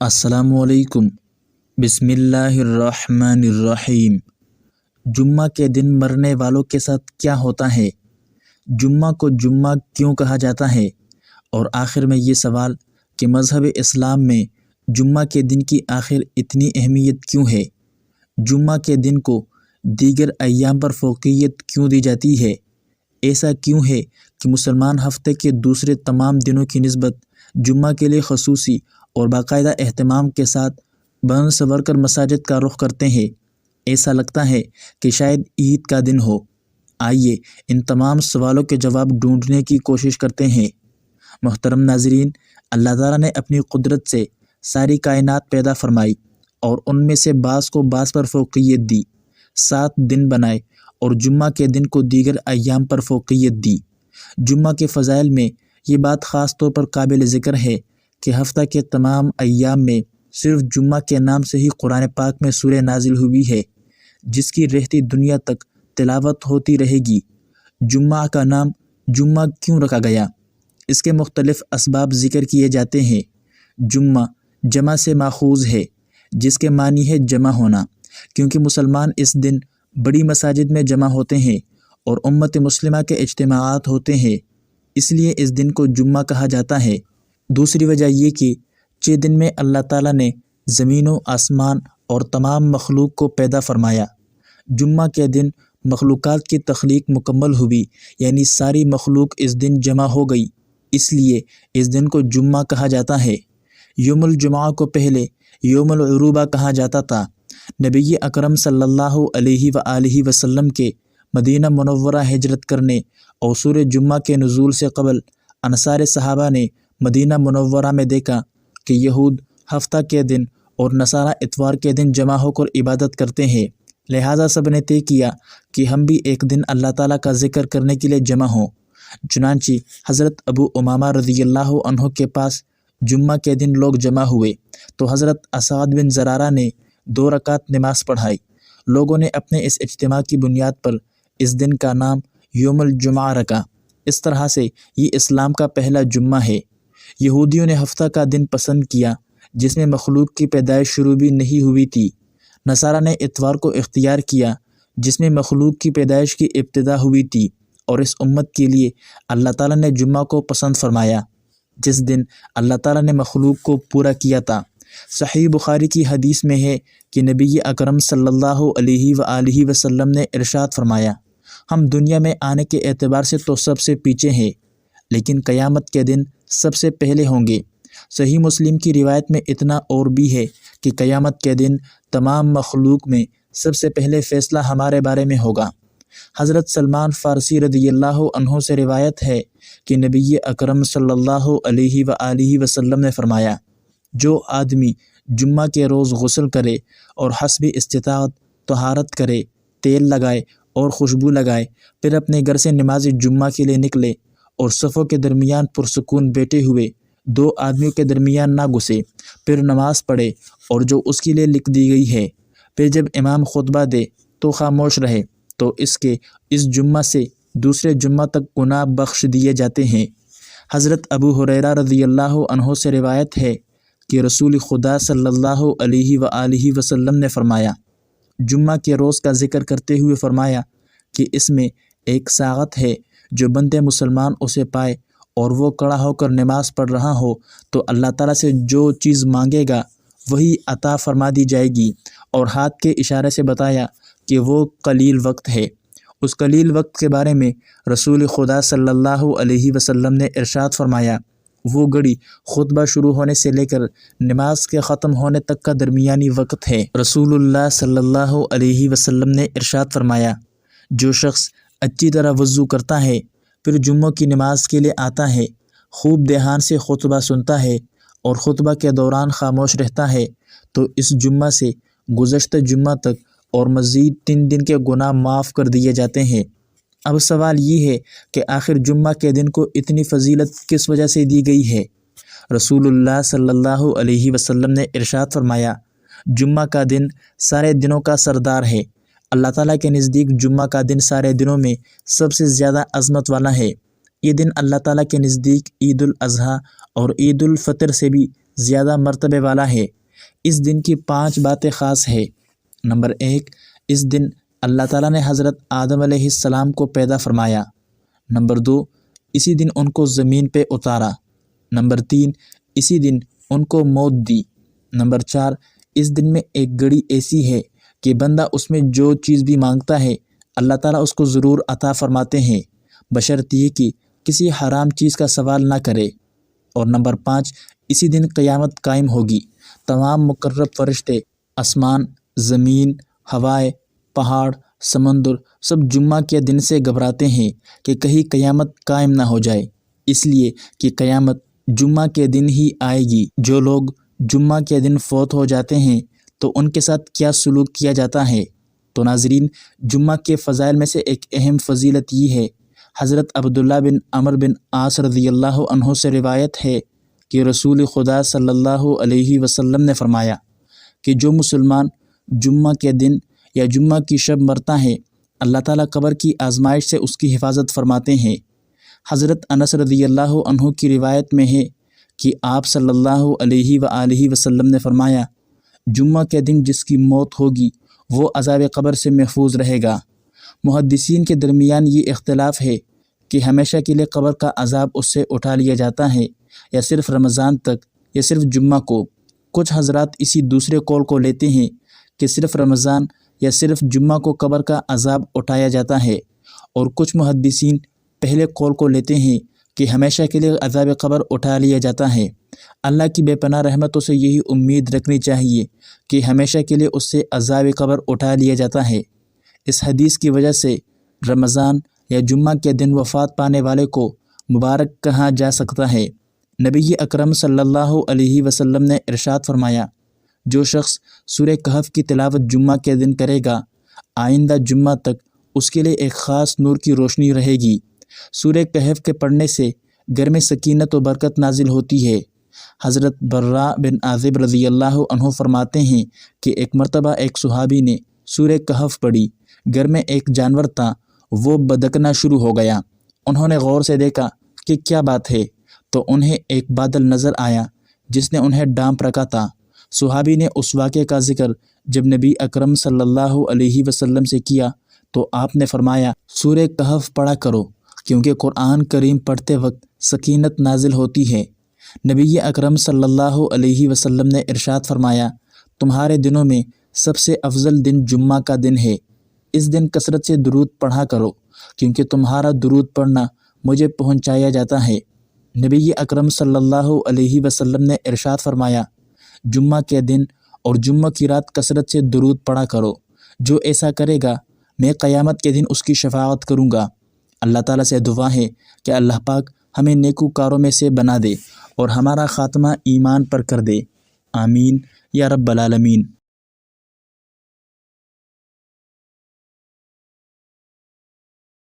السلام علیکم۔ بسم اللہ الرحمن الرحیم۔ جمعہ کے دن مرنے والوں کے ساتھ کیا ہوتا ہے؟ جمعہ کو جمعہ کیوں کہا جاتا ہے؟ اور آخر میں یہ سوال کہ مذہب اسلام میں جمعہ کے دن کی آخر اتنی اہمیت کیوں ہے؟ جمعہ کے دن کو دیگر ایام پر فوقیت کیوں دی جاتی ہے؟ ایسا کیوں ہے کہ مسلمان ہفتے کے دوسرے تمام دنوں کی نسبت جمعہ کے لیے خصوصی اور باقاعدہ اہتمام کے ساتھ بن سنور کر مساجد کا رخ کرتے ہیں؟ ایسا لگتا ہے کہ شاید عید کا دن ہو۔ آئیے ان تمام سوالوں کے جواب ڈھونڈنے کی کوشش کرتے ہیں۔ محترم ناظرین، اللہ تعالیٰ نے اپنی قدرت سے ساری کائنات پیدا فرمائی اور ان میں سے بعض کو بعض پر فوقیت دی، 7 دن بنائے اور جمعہ کے دن کو دیگر ایام پر فوقیت دی۔ جمعہ کے فضائل میں یہ بات خاص طور پر قابل ذکر ہے کہ ہفتہ کے تمام ایام میں صرف جمعہ کے نام سے ہی قرآن پاک میں سورہ نازل ہوئی ہے، جس کی رہتی دنیا تک تلاوت ہوتی رہے گی۔ جمعہ کا نام جمعہ کیوں رکھا گیا؟ اس کے مختلف اسباب ذکر کیے جاتے ہیں۔ جمعہ جمع سے ماخوذ ہے، جس کے معنی ہے جمع ہونا، کیونکہ مسلمان اس دن بڑی مساجد میں جمع ہوتے ہیں اور امت مسلمہ کے اجتماعات ہوتے ہیں، اس لیے اس دن کو جمعہ کہا جاتا ہے۔ دوسری وجہ یہ کہ 6 دن میں اللہ تعالیٰ نے زمین و آسمان اور تمام مخلوق کو پیدا فرمایا۔ جمعہ کے دن مخلوقات کی تخلیق مکمل ہوئی، یعنی ساری مخلوق اس دن جمع ہو گئی، اس لیے اس دن کو جمعہ کہا جاتا ہے۔ یوم الجمعہ کو پہلے یوم العروبہ کہا جاتا تھا۔ نبی اکرم صلی اللہ علیہ وآلہ وسلم کے مدینہ منورہ ہجرت کرنے اور سورہ جمعہ کے نزول سے قبل انصار صحابہ نے مدینہ منورہ میں دیکھا کہ یہود ہفتہ کے دن اور نصارہ اتوار کے دن جمع ہو کر عبادت کرتے ہیں، لہٰذا سب نے طے کیا کہ ہم بھی ایک دن اللہ تعالیٰ کا ذکر کرنے کے لیے جمع ہوں۔ چنانچہ حضرت ابو امامہ رضی اللہ عنہ کے پاس جمعہ کے دن لوگ جمع ہوئے تو حضرت اسعد بن زرارہ نے 2 رکعت نماز پڑھائی۔ لوگوں نے اپنے اس اجتماع کی بنیاد پر اس دن کا نام یوم الجمعہ رکھا۔ اس طرح سے یہ اسلام کا پہلا جمعہ ہے۔ یہودیوں نے ہفتہ کا دن پسند کیا جس میں مخلوق کی پیدائش شروع بھی نہیں ہوئی تھی۔ نصارہ نے اتوار کو اختیار کیا جس میں مخلوق کی پیدائش کی ابتدا ہوئی تھی، اور اس امت کے لیے اللہ تعالیٰ نے جمعہ کو پسند فرمایا جس دن اللہ تعالیٰ نے مخلوق کو پورا کیا تھا۔ صحیح بخاری کی حدیث میں ہے کہ نبی اکرم صلی اللہ علیہ وآلہ وسلم نے ارشاد فرمایا، ہم دنیا میں آنے کے اعتبار سے تو سب سے پیچھے ہیں، لیکن قیامت کے دن سب سے پہلے ہوں گے۔ صحیح مسلم کی روایت میں اتنا اور بھی ہے کہ قیامت کے دن تمام مخلوق میں سب سے پہلے فیصلہ ہمارے بارے میں ہوگا۔ حضرت سلمان فارسی رضی اللہ عنہ سے روایت ہے کہ نبی اکرم صلی اللہ علیہ وآلہ وسلم نے فرمایا، جو آدمی جمعہ کے روز غسل کرے اور حسب استطاعت طہارت کرے، تیل لگائے اور خوشبو لگائے، پھر اپنے گھر سے نماز جمعہ کے لیے نکلے اور صفوں کے درمیان پرسکون بیٹھے ہوئے 2 آدمیوں کے درمیان نہ گھسے، پھر نماز پڑھے اور جو اس کے لیے لکھ دی گئی ہے، پھر جب امام خطبہ دے تو خاموش رہے، تو اس جمعہ سے دوسرے جمعہ تک گناہ بخش دیے جاتے ہیں۔ حضرت ابو ہریرہ رضی اللہ عنہ سے روایت ہے کہ رسول خدا صلی اللہ علیہ وآلہ وسلم نے فرمایا، جمعہ کے روز کا ذکر کرتے ہوئے فرمایا کہ اس میں ایک ساعت ہے، جو بندے مسلمان اسے پائے اور وہ کھڑا ہو کر نماز پڑھ رہا ہو تو اللہ تعالیٰ سے جو چیز مانگے گا وہی عطا فرما دی جائے گی، اور ہاتھ کے اشارے سے بتایا کہ وہ قلیل وقت ہے۔ اس قلیل وقت کے بارے میں رسول خدا صلی اللہ علیہ وسلم نے ارشاد فرمایا، وہ گھڑی خطبہ شروع ہونے سے لے کر نماز کے ختم ہونے تک کا درمیانی وقت ہے۔ رسول اللہ صلی اللہ علیہ وسلم نے ارشاد فرمایا، جو شخص اچھی طرح وضو کرتا ہے، پھر جمعہ کی نماز کے لیے آتا ہے، خوب دھیان سے خطبہ سنتا ہے اور خطبہ کے دوران خاموش رہتا ہے، تو اس جمعہ سے گزشتہ جمعہ تک اور مزید 3 دن کے گناہ معاف کر دیے جاتے ہیں۔ اب سوال یہ ہے کہ آخر جمعہ کے دن کو اتنی فضیلت کس وجہ سے دی گئی ہے؟ رسول اللہ صلی اللہ علیہ وسلم نے ارشاد فرمایا، جمعہ کا دن سارے دنوں کا سردار ہے۔ اللہ تعالیٰ کے نزدیک جمعہ کا دن سارے دنوں میں سب سے زیادہ عظمت والا ہے۔ یہ دن اللہ تعالیٰ کے نزدیک عید الاضحیٰ اور عید الفطر سے بھی زیادہ مرتبے والا ہے۔ اس دن کی 5 باتیں خاص ہے۔ نمبر 1، اس دن اللہ تعالیٰ نے حضرت آدم علیہ السلام کو پیدا فرمایا۔ نمبر 2، اسی دن ان کو زمین پہ اتارا۔ نمبر 3، اسی دن ان کو موت دی۔ نمبر 4، اس دن میں ایک گھڑی ایسی ہے کہ بندہ اس میں جو چیز بھی مانگتا ہے اللہ تعالیٰ اس کو ضرور عطا فرماتے ہیں، بشرط یہ کہ کسی حرام چیز کا سوال نہ کرے۔ اور نمبر 5، اسی دن قیامت قائم ہوگی۔ تمام مقرب فرشتے، آسمان، زمین، ہوائیں، پہاڑ، سمندر سب جمعہ کے دن سے گھبراتے ہیں کہ کہیں قیامت قائم نہ ہو جائے، اس لیے کہ قیامت جمعہ کے دن ہی آئے گی۔ جو لوگ جمعہ کے دن فوت ہو جاتے ہیں تو ان کے ساتھ کیا سلوک کیا جاتا ہے؟ تو ناظرین، جمعہ کے فضائل میں سے ایک اہم فضیلت یہ ہے، حضرت عبداللہ بن عمرو بن عاص رضی اللہ عنہ سے روایت ہے کہ رسول خدا صلی اللہ علیہ وسلم نے فرمایا کہ جو مسلمان جمعہ کے دن یا جمعہ کی شب مرتا ہے اللہ تعالیٰ قبر کی آزمائش سے اس کی حفاظت فرماتے ہیں۔ حضرت انس رضی اللہ عنہ کی روایت میں ہے کہ آپ صلی اللہ علیہ وآلہ وسلم نے فرمایا، جمعہ کے دن جس کی موت ہوگی وہ عذاب قبر سے محفوظ رہے گا۔ محدثین کے درمیان یہ اختلاف ہے کہ ہمیشہ کے لیے قبر کا عذاب اس سے اٹھا لیا جاتا ہے یا صرف رمضان تک یا صرف جمعہ کو۔ کچھ حضرات اسی دوسرے قول کو لیتے ہیں کہ صرف رمضان یا صرف جمعہ کو قبر کا عذاب اٹھایا جاتا ہے، اور کچھ محدثین پہلے قول کو لیتے ہیں کہ ہمیشہ کے لیے عذاب قبر اٹھا لیا جاتا ہے۔ اللہ کی بے پناہ رحمتوں سے یہی امید رکھنی چاہیے کہ ہمیشہ کے لیے اس سے عذاب قبر اٹھا لیا جاتا ہے۔ اس حدیث کی وجہ سے رمضان یا جمعہ کے دن وفات پانے والے کو مبارک کہا جا سکتا ہے۔ نبی اکرم صلی اللہ علیہ وسلم نے ارشاد فرمایا، جو شخص سورہ کہف کی تلاوت جمعہ کے دن کرے گا آئندہ جمعہ تک اس کے لیے ایک خاص نور کی روشنی رہے گی۔ سورہ کہف کے پڑھنے سے گھر میں سکینت و برکت نازل ہوتی ہے۔ حضرت براء بن عازب رضی اللہ عنہ فرماتے ہیں کہ ایک مرتبہ ایک صحابی نے سورہ کہف پڑھی، گھر میں ایک جانور تھا، وہ بدکنا شروع ہو گیا۔ انہوں نے غور سے دیکھا کہ کیا بات ہے، تو انہیں ایک بادل نظر آیا جس نے انہیں ڈانپ رکھا تھا۔ صحابی نے اس واقعے کا ذکر جب نبی اکرم صلی اللہ علیہ وسلم سے کیا تو آپ نے فرمایا، سورہ کہف پڑھا کرو کیونکہ قرآن کریم پڑھتے وقت سکینت نازل ہوتی ہے۔ نبی اکرم صلی اللہ علیہ وسلم نے ارشاد فرمایا، تمہارے دنوں میں سب سے افضل دن جمعہ کا دن ہے، اس دن کثرت سے درود پڑھا کرو کیونکہ تمہارا درود پڑھنا مجھے پہنچایا جاتا ہے۔ نبی اکرم صلی اللہ علیہ وسلم نے ارشاد فرمایا، جمعہ کے دن اور جمعہ کی رات کثرت سے درود پڑھا کرو، جو ایسا کرے گا میں قیامت کے دن اس کی شفاعت کروں گا۔ اللہ تعالیٰ سے دعا ہے کہ اللہ پاک ہمیں نیکوکاروں میں سے بنا دے اور ہمارا خاتمہ ایمان پر کر دے، آمین یا رب العالمین۔